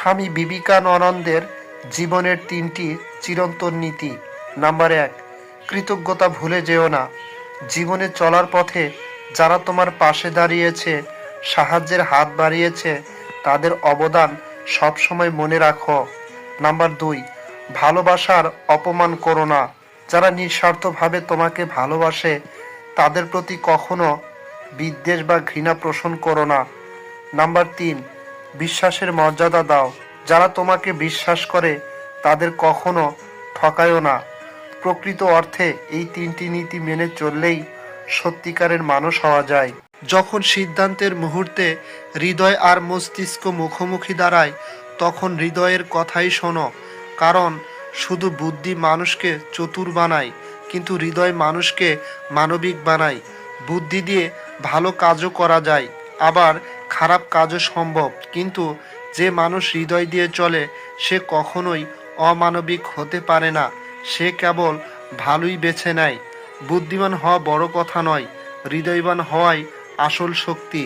স্বামী বিবেকানন্দের জীবনের 3টি চিরন্তন নীতি। নাম্বার 1, কৃতজ্ঞতা ভুলে যেও না। জীবনে চলার পথে যারা তোমার পাশে দাঁড়িয়েছে, সাহায্যের হাত বাড়িয়েছে, তাদের অবদান সবসময় মনে রাখো। নাম্বার 2, ভালোবাসার অপমান করো না। যারা নিঃস্বার্থভাবে তোমাকে ভালোবাসে তাদের প্রতি কখনো বিদ্বেষ বা ঘৃণা পোষণ করো না। নাম্বার 3, বিশ্বাসের মর্যাদা দাও। যারা তোমাকে বিশ্বাস করে তাদের কখনো ঠকায়ও না। প্রকৃত অর্থে এই 3টি নীতি মেনে চললেই সত্যিকারের মানুষ হওয়া যায়। যখন সিদ্ধান্তের মুহূর্তে হৃদয় আর মস্তিষ্ক মুখোমুখি দাঁড়ায়, তখন হৃদয়ের কথাই শোনো। কারণ শুধু বুদ্ধি মানুষকে চতুর বানায়, কিন্তু হৃদয় মানুষকে মানবিক বানায়। বুদ্ধি দিয়ে ভালো কাজও করা যায়, আবার খারাপ কাজও সম্ভব, কিন্তু যে মানুষ হৃদয় দিয়ে চলে সে কখনোই অমানবিক হতে পারে না। সে কেবল ভালোই বেছে নেয়। বুদ্ধিমান হওয়া বড় কথা নয়, হৃদয়বান হওয়াই আসল শক্তি।